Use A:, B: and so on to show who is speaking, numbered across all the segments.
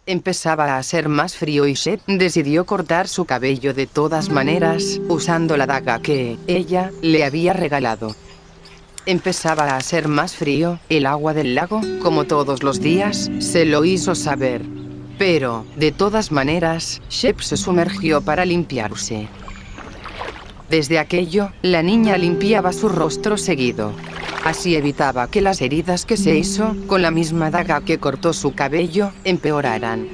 A: Empezaba a hacer más frío y Shep decidió cortar su cabello de todas maneras, usando la daga que ella le había regalado. Empezaba a hacer más frío, el agua del lago, como todos los días, se lo hizo saber. Pero, de todas maneras, Shep se sumergió para limpiarse. Desde aquello, la niña limpiaba su rostro seguido. Así evitaba que las heridas que se hizo, con la misma daga que cortó su cabello, empeoraran.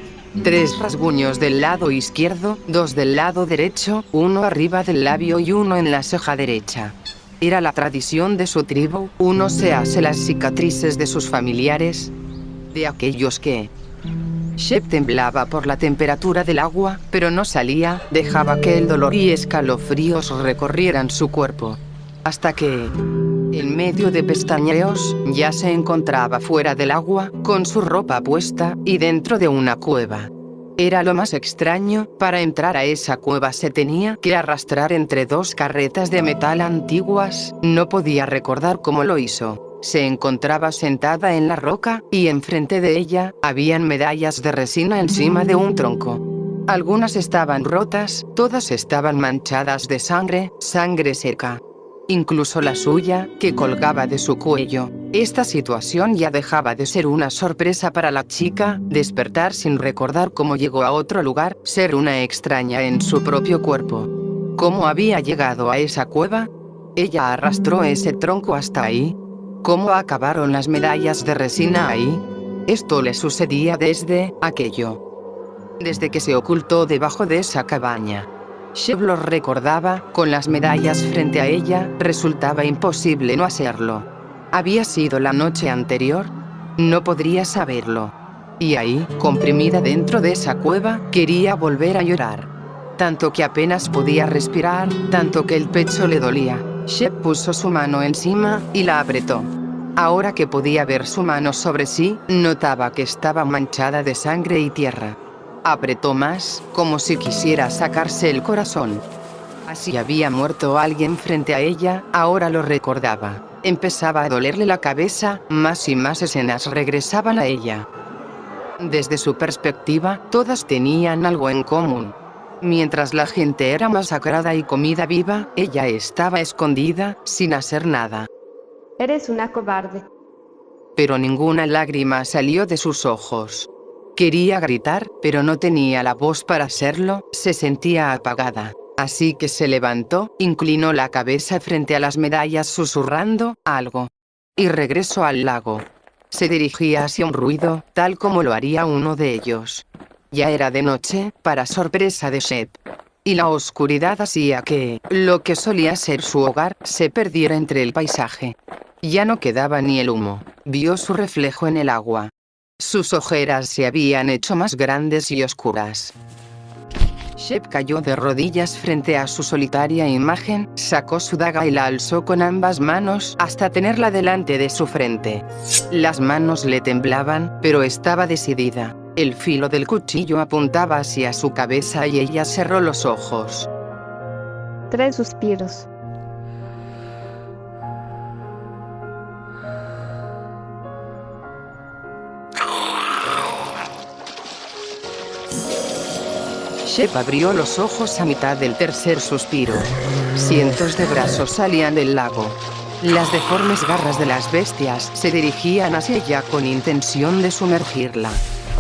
A: 3 rasguños del lado izquierdo, 2 del lado derecho, 1 arriba del labio y 1 en la ceja derecha. Era la tradición de su tribu, uno se hace las cicatrices de sus familiares, de aquellos que... Shep temblaba por la temperatura del agua, pero no salía, dejaba que el dolor y escalofríos recorrieran su cuerpo. Hasta que, en medio de pestañeos, ya se encontraba fuera del agua, con su ropa puesta, y dentro de una cueva. Era lo más extraño, para entrar a esa cueva se tenía que arrastrar entre 2 carretas de metal antiguas, no podía recordar cómo lo hizo. Se encontraba sentada en la roca, y enfrente de ella, habían medallas de resina encima de un tronco. Algunas estaban rotas, todas estaban manchadas de sangre, sangre seca. Incluso la suya, que colgaba de su cuello. Esta situación ya dejaba de ser una sorpresa para la chica, despertar sin recordar cómo llegó a otro lugar, ser una extraña en su propio cuerpo. ¿Cómo había llegado a esa cueva? Ella arrastró ese tronco hasta ahí. ¿Cómo acabaron las medallas de resina ahí? Esto le sucedía desde desde que se ocultó debajo de esa cabaña. Shep lo recordaba, con las medallas frente a ella, resultaba imposible no hacerlo. ¿Había sido la noche anterior? No podría saberlo. Y ahí, comprimida dentro de esa cueva, quería volver a llorar. Tanto que apenas podía respirar, tanto que el pecho le dolía. Shep puso su mano encima, y la apretó. Ahora que podía ver su mano sobre sí, notaba que estaba manchada de sangre y tierra. Apretó más, como si quisiera sacarse el corazón. Así había muerto alguien frente a ella, ahora lo recordaba. Empezaba a dolerle la cabeza, más y más escenas regresaban a ella. Desde su perspectiva, todas tenían algo en común. Mientras la gente era masacrada y comida viva, ella estaba escondida, sin hacer nada.
B: Eres una cobarde.
A: Pero ninguna lágrima salió de sus ojos. Quería gritar, pero no tenía la voz para hacerlo, se sentía apagada. Así que se levantó, inclinó la cabeza frente a las medallas susurrando algo. Y regresó al lago. Se dirigía hacia un ruido, tal como lo haría uno de ellos. Ya era de noche, para sorpresa de Shep. Y la oscuridad hacía que, lo que solía ser su hogar, se perdiera entre el paisaje. Ya no quedaba ni el humo. Vio su reflejo en el agua. Sus ojeras se habían hecho más grandes y oscuras. Shep cayó de rodillas frente a su solitaria imagen, sacó su daga y la alzó con ambas manos hasta tenerla delante de su frente. Las manos le temblaban, pero estaba decidida. El filo del cuchillo apuntaba hacia su cabeza y ella cerró los ojos.
B: 3 suspiros.
A: Shep abrió los ojos a mitad del tercer suspiro. Cientos de brazos salían del lago. Las deformes garras de las bestias se dirigían hacia ella con intención de sumergirla.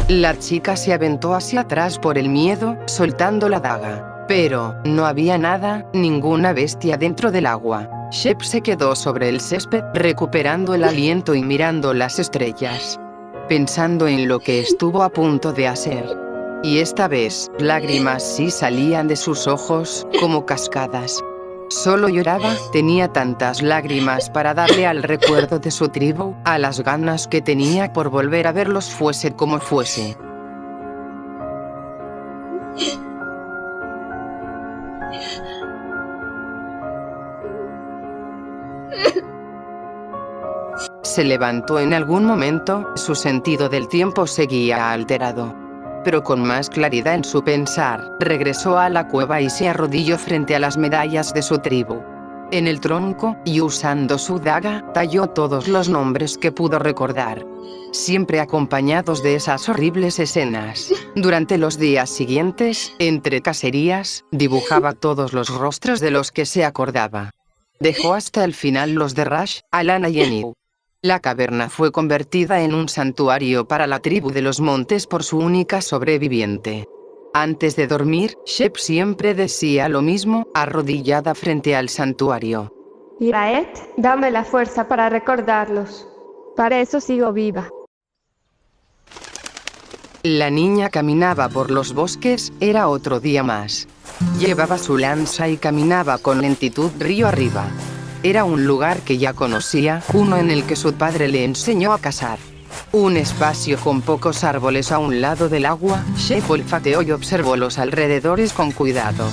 A: La chica se aventó hacia atrás por el miedo, soltando la daga. Pero, no había nada, ninguna bestia dentro del agua. Shep se quedó sobre el césped, recuperando el aliento y mirando las estrellas. Pensando en lo que estuvo a punto de hacer. Y esta vez, lágrimas sí salían de sus ojos, como cascadas. Solo lloraba, tenía tantas lágrimas para darle al recuerdo de su tribu, a las ganas que tenía por volver a verlos fuese como fuese. Se levantó en algún momento, su sentido del tiempo seguía alterado. Pero con más claridad en su pensar, regresó a la cueva y se arrodilló frente a las medallas de su tribu. en el tronco, y usando su daga, talló todos los nombres que pudo recordar, siempre acompañados de esas horribles escenas. Durante los días siguientes, entre cacerías, dibujaba todos los rostros de los que se acordaba. Dejó hasta el final los de Rash, Alana y Eniu. La caverna fue convertida en un santuario para la tribu de los montes por su única sobreviviente. Antes de dormir, Shep siempre decía lo mismo, arrodillada frente al santuario.
B: Iraet, dame la fuerza para recordarlos. Para eso sigo viva.
A: La niña caminaba por los bosques, era otro día más. Llevaba su lanza y caminaba con lentitud río arriba. Era un lugar que ya conocía, uno en el que su padre le enseñó a cazar. Un espacio con pocos árboles a un lado del agua. Shep olfateó y observó los alrededores con cuidado.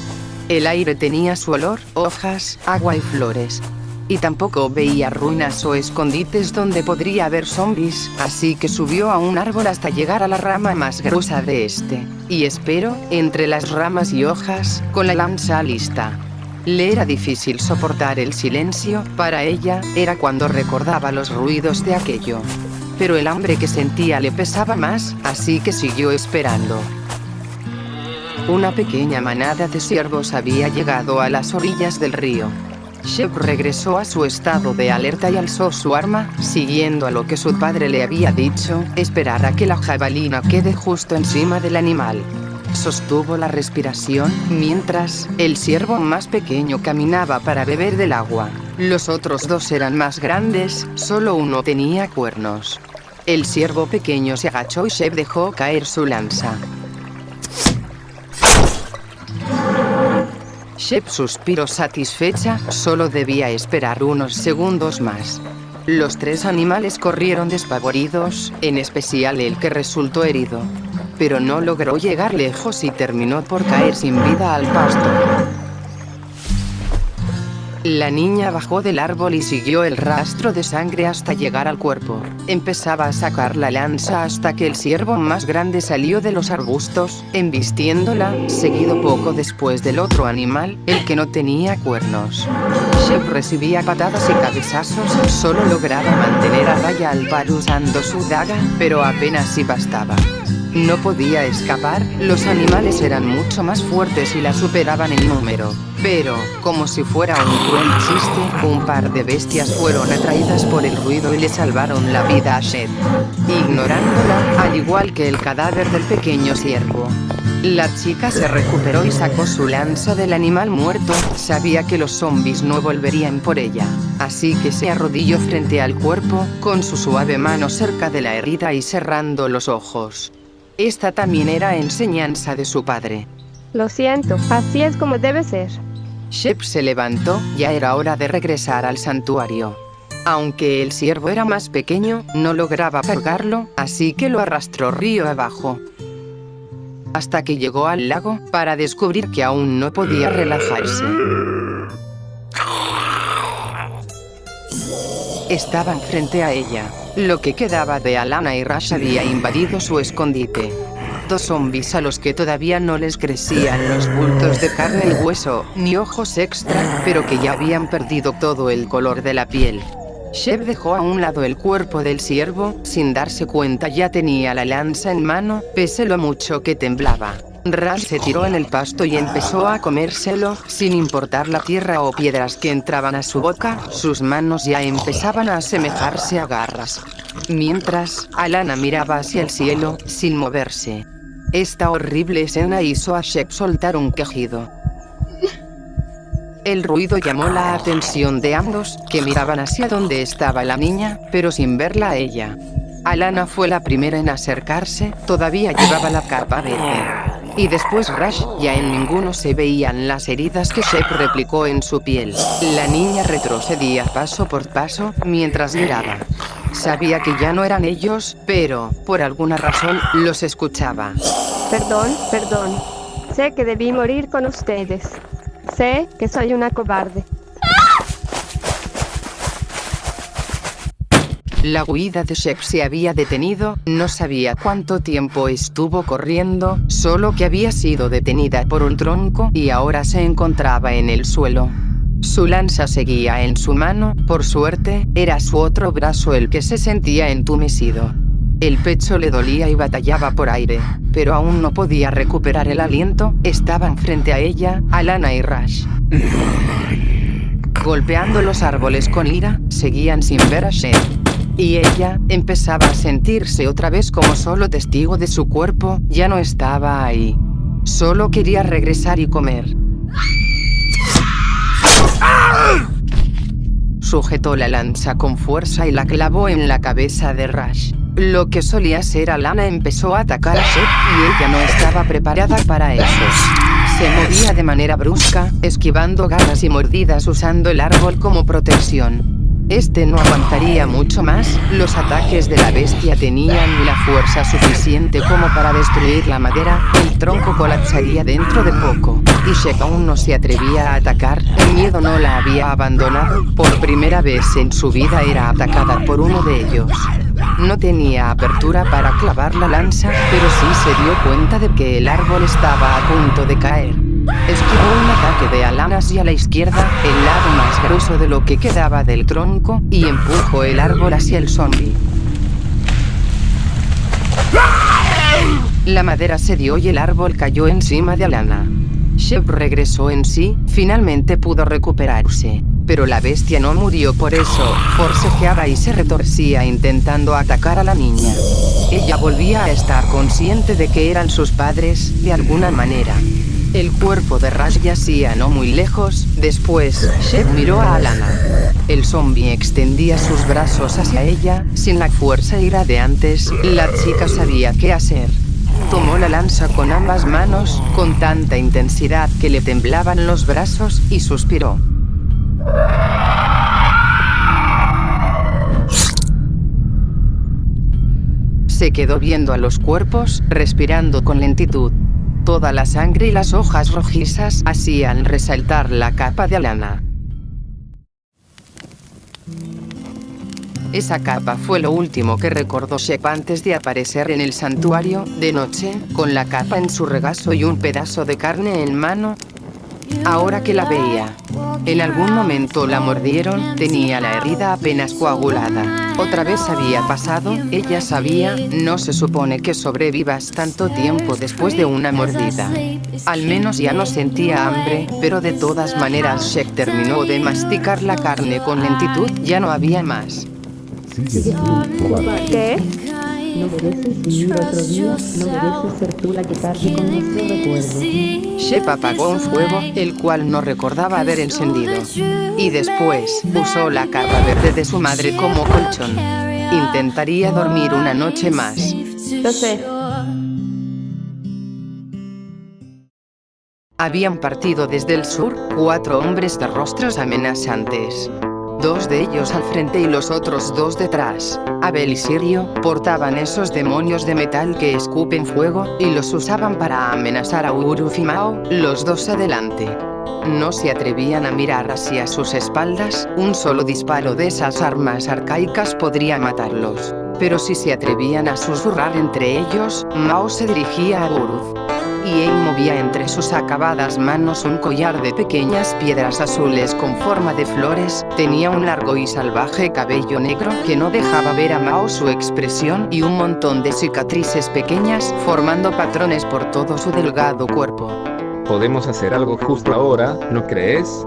A: El aire tenía su olor, hojas, agua y flores. Y tampoco veía ruinas o escondites donde podría haber zombies, así que subió a un árbol hasta llegar a la rama más gruesa de este. Y esperó, entre las ramas y hojas, con la lanza lista. Le era difícil soportar el silencio, para ella, era cuando recordaba los ruidos de aquello. Pero el hambre que sentía le pesaba más, así que siguió esperando. Una pequeña manada de ciervos había llegado a las orillas del río. Shep regresó a su estado de alerta y alzó su arma, siguiendo a lo que su padre le había dicho, esperar a que la jabalina quede justo encima del animal. Sostuvo la respiración, mientras, el ciervo más pequeño caminaba para beber del agua. Los otros dos eran más grandes, solo uno tenía cuernos. El ciervo pequeño se agachó y Shep dejó caer su lanza. Shep suspiró satisfecha, solo debía esperar unos segundos más. Los tres animales corrieron despavoridos, en especial el que resultó herido. Pero no logró llegar lejos y terminó por caer sin vida al pasto. La niña bajó del árbol y siguió el rastro de sangre hasta llegar al cuerpo. Empezaba a sacar la lanza hasta que el ciervo más grande salió de los arbustos, embistiéndola, seguido poco después del otro animal, el que no tenía cuernos. Shep recibía patadas y cabezazos, solo lograba mantener a raya al par usando su daga, pero apenas si bastaba. No podía escapar, los animales eran mucho más fuertes y la superaban en número. Pero, como si fuera un cruel chiste, un par de bestias fueron atraídas por el ruido y le salvaron la vida a Shep, ignorándola, al igual que el cadáver del pequeño ciervo. La chica se recuperó y sacó su lanza del animal muerto, sabía que los zombies no volverían por ella. Así que se arrodilló frente al cuerpo, con su suave mano cerca de la herida y cerrando los ojos. Esta también era enseñanza de su padre.
B: Lo siento, así es como debe ser.
A: Shep se levantó, ya era hora de regresar al santuario. Aunque el ciervo era más pequeño, no lograba cargarlo, así que lo arrastró río abajo. Hasta que llegó al lago, para descubrir que aún no podía relajarse. Estaban frente a ella. Lo que quedaba de Alana y Rash había invadido su escondite. Dos zombies a los que todavía no les crecían los bultos de carne y hueso, ni ojos extra, pero que ya habían perdido todo el color de la piel. Shep dejó a un lado el cuerpo del ciervo, sin darse cuenta ya tenía la lanza en mano, pese lo mucho que temblaba. Rash se tiró en el pasto y empezó a comérselo, sin importar la tierra o piedras que entraban a su boca, sus manos ya empezaban a asemejarse a garras. Mientras, Alana miraba hacia el cielo, sin moverse. Esta horrible escena hizo a Shep soltar un quejido. El ruido llamó la atención de ambos, que miraban hacia donde estaba la niña, pero sin verla a ella. Alana fue la primera en acercarse, todavía llevaba la capa verde. Y después Rash, ya en ninguno se veían las heridas que Shep replicó en su piel. La niña retrocedía paso por paso, mientras miraba. Sabía que ya no eran ellos, pero, por alguna razón, los escuchaba.
B: Perdón. Sé que debí morir con ustedes. Sé que soy una cobarde.
A: La huida de Shep se había detenido, no sabía cuánto tiempo estuvo corriendo, solo que había sido detenida por un tronco y ahora se encontraba en el suelo. Su lanza seguía en su mano, por suerte, era su otro brazo el que se sentía entumecido. El pecho le dolía y batallaba por aire, pero aún no podía recuperar el aliento. Estaban frente a ella, Alanna y Ra's. Golpeando los árboles con ira, seguían sin ver a Shep. Y ella empezaba a sentirse otra vez como solo testigo de su cuerpo. Ya no estaba ahí. Solo quería regresar y comer. Sujetó la lanza con fuerza y la clavó en la cabeza de Ra's. Lo que solía ser Alanna empezó a atacar a Shep y ella no estaba preparada para eso. Se movía de manera brusca, esquivando garras y mordidas usando el árbol como protección. Este no aguantaría mucho más. Los ataques de la bestia tenían la fuerza suficiente como para destruir la madera. El tronco colapsaría dentro de poco. Y Shep aún no se atrevía a atacar. El miedo no la había abandonado. Por primera vez en su vida era atacada por uno de ellos. No tenía apertura para clavar la lanza, pero sí se dio cuenta de que el árbol estaba a punto de caer. Esquivó un ataque de Alanna hacia la izquierda, el lado más grueso de lo que quedaba del tronco, y empujó el árbol hacia el zombi. La madera cedió y el árbol cayó encima de Alanna. Shep regresó en sí, finalmente pudo recuperarse. Pero la bestia no murió por eso, forcejeaba y se retorcía intentando atacar a la niña. Ella volvía a estar consciente de que eran sus padres, de alguna manera. El cuerpo de Ra's yacía no muy lejos. Después, Shep miró a Alanna. El zombi extendía sus brazos hacia ella, sin la fuerza ira de antes. La chica sabía qué hacer. Tomó la lanza con ambas manos, con tanta intensidad que le temblaban los brazos, y suspiró. Se quedó viendo a los cuerpos, respirando con lentitud. Toda la sangre y las hojas rojizas hacían resaltar la capa de Alanna. Esa capa fue lo último que recordó Shep antes de aparecer en el santuario, de noche, con la capa en su regazo y un pedazo de carne en mano. Ahora que la veía, en algún momento la mordieron, tenía la herida apenas coagulada. Otra vez había pasado, ella sabía, no se supone que sobrevivas tanto tiempo después de una mordida. Al menos ya no sentía hambre, pero de todas maneras Shep terminó de masticar la carne con lentitud, ya no había más.
B: ¿Qué?
C: No mereces vivir otro día, no mereces ser tú la que cargue con nuestro recuerdo.
A: Shep apagó un fuego, el cual no recordaba haber encendido. Y después, usó la capa verde de su madre como colchón. Intentaría dormir una noche más.
B: Lo sé.
A: Habían partido desde el sur, 4 hombres de rostros amenazantes. 2 de ellos al frente y los otros 2 detrás. Abel y Sirio portaban esos demonios de metal que escupen fuego, y los usaban para amenazar a Uruf y Mao, los 2 adelante. No se atrevían a mirar hacia sus espaldas, un solo disparo de esas armas arcaicas podría matarlos. Pero si se atrevían a susurrar entre ellos, Mao se dirigía a Uruf. Y él movía entre sus acabadas manos un collar de pequeñas piedras azules con forma de flores. Tenía un largo y salvaje cabello negro que no dejaba ver a Mao su expresión, y un montón de cicatrices pequeñas formando patrones por todo su delgado cuerpo.
D: Podemos hacer algo justo ahora, ¿no crees?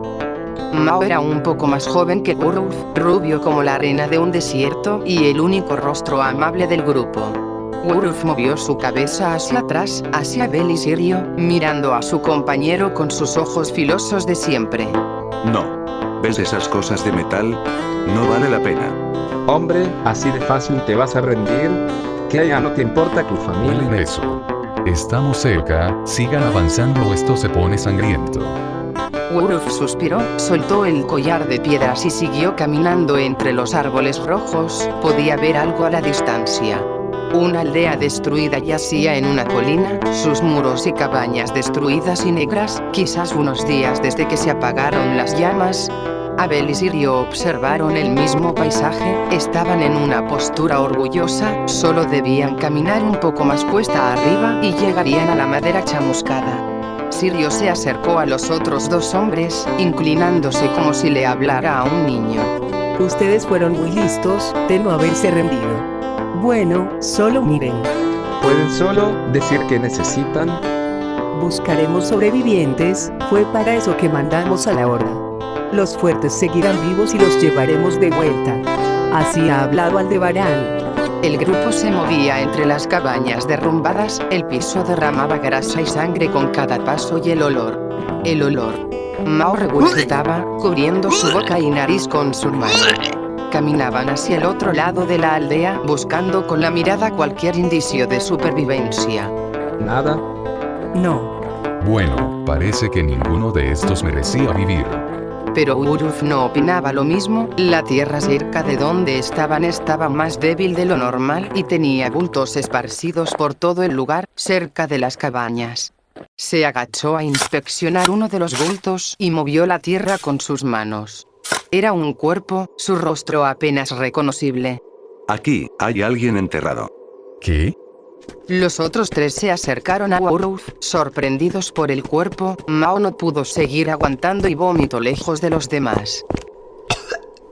A: Mao era un poco más joven que Uruf, rubio como la arena de un desierto, y el único rostro amable del grupo. Uruf movió su cabeza hacia atrás, hacia Abel y Sirio, mirando a su compañero con sus ojos filosos de siempre.
E: No. ¿Ves esas cosas de metal? No vale la pena.
D: Hombre, ¿así de fácil te vas a rendir? ¿Que ya no te importa tu familia?
F: Huelen eso. Estamos cerca, sigan avanzando o esto se pone sangriento.
A: Uruf suspiró, soltó el collar de piedras y siguió caminando entre los árboles rojos. Podía ver algo a la distancia. Una aldea destruida yacía en una colina, sus muros y cabañas destruidas y negras, quizás unos días desde que se apagaron las llamas. Abel y Sirio observaron el mismo paisaje, estaban en una postura orgullosa, solo debían caminar un poco más cuesta arriba y llegarían a la madera chamuscada. Sirio se acercó a los otros dos hombres, inclinándose como si le hablara a un niño.
G: Ustedes fueron muy listos de no haberse rendido. Bueno, solo miren.
D: ¿Pueden solo decir que necesitan?
G: Buscaremos sobrevivientes, fue para eso que mandamos a la horda. Los fuertes seguirán vivos y los llevaremos de vuelta. Así ha hablado Aldebarán.
A: El grupo se movía entre las cabañas derrumbadas, el piso derramaba grasa y sangre con cada paso y el olor. El olor. Mao regurgitaba, cubriendo su boca y nariz con su mano. Caminaban hacia el otro lado de la aldea, buscando con la mirada cualquier indicio de supervivencia.
D: Nada.
G: No.
F: Bueno, parece que ninguno de estos merecía vivir.
A: Pero Uruf no opinaba lo mismo, la tierra cerca de donde estaban estaba más débil de lo normal y tenía bultos esparcidos por todo el lugar, cerca de las cabañas. Se agachó a inspeccionar uno de los bultos y movió la tierra con sus manos. Era un cuerpo, su rostro apenas reconocible.
E: Aquí, hay alguien enterrado.
F: ¿Qué?
A: Los otros tres se acercaron a Uruf, sorprendidos por el cuerpo. Mao no pudo seguir aguantando y vomitó lejos de los demás.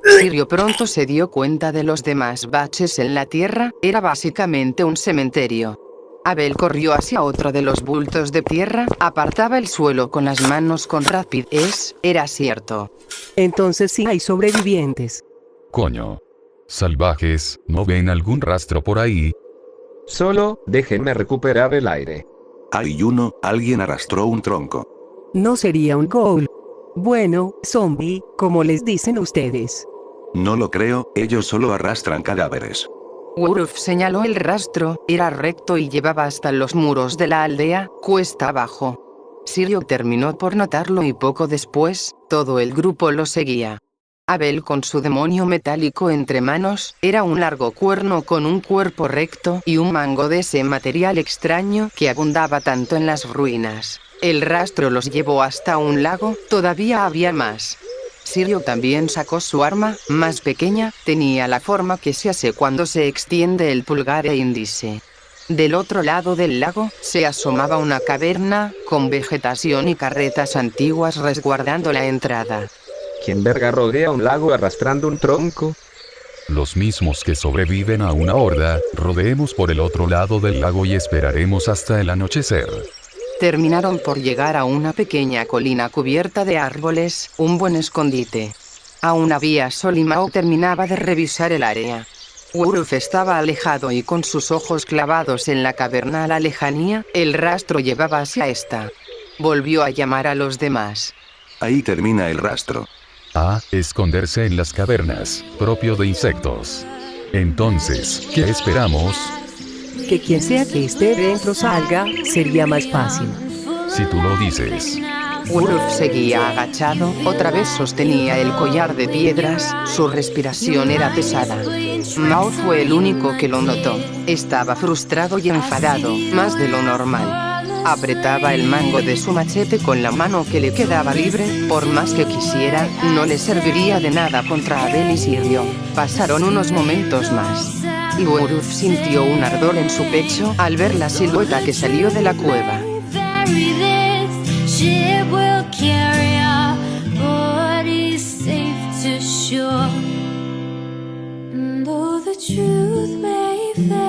A: Sirio pronto se dio cuenta de los demás baches en la tierra, era básicamente un cementerio. Abel corrió hacia otro de los bultos de tierra, apartaba el suelo con las manos con rapidez, era cierto.
G: Entonces sí hay sobrevivientes.
F: Coño. Salvajes, ¿no ven algún rastro por ahí?
D: Solo déjenme recuperar el aire.
E: Hay uno, alguien arrastró un tronco.
G: No sería un ghoul. Bueno, zombie, como les dicen ustedes.
E: No lo creo, ellos solo arrastran cadáveres.
A: Uruf señaló el rastro, era recto y llevaba hasta los muros de la aldea, cuesta abajo. Sirio terminó por notarlo y poco después, todo el grupo lo seguía. Abel con su demonio metálico entre manos, era un largo cuerno con un cuerpo recto y un mango de ese material extraño que abundaba tanto en las ruinas. El rastro los llevó hasta un lago, todavía había más. Sirio también sacó su arma, más pequeña, tenía la forma que se hace cuando se extiende el pulgar e índice. Del otro lado del lago, se asomaba una caverna, con vegetación y carretas antiguas resguardando la entrada.
D: ¿Quién verga rodea un lago arrastrando un tronco?
F: Los mismos que sobreviven a una horda, rodeemos por el otro lado del lago y esperaremos hasta el anochecer.
A: Terminaron por llegar a una pequeña colina cubierta de árboles, un buen escondite. Aún había sol y Mao terminaba de revisar el área. Uruf estaba alejado y con sus ojos clavados en la caverna a la lejanía, el rastro llevaba hacia esta. Volvió a llamar a los demás.
E: Ahí termina el rastro.
F: A esconderse en las cavernas, propio de insectos. Entonces, ¿qué esperamos?
G: Que quien sea que esté dentro salga, sería más fácil.
F: Si tú lo dices.
A: Uruf seguía agachado, otra vez sostenía el collar de piedras, su respiración era pesada. Mao fue el único que lo notó. Estaba frustrado y enfadado, más de lo normal. Apretaba el mango de su machete con la mano que le quedaba libre, por más que quisiera, no le serviría de nada contra Abel y Sirio. Pasaron unos momentos más. Y Uruf sintió un ardor en su pecho al ver la silueta que salió de la cueva.
H: Truth may fail.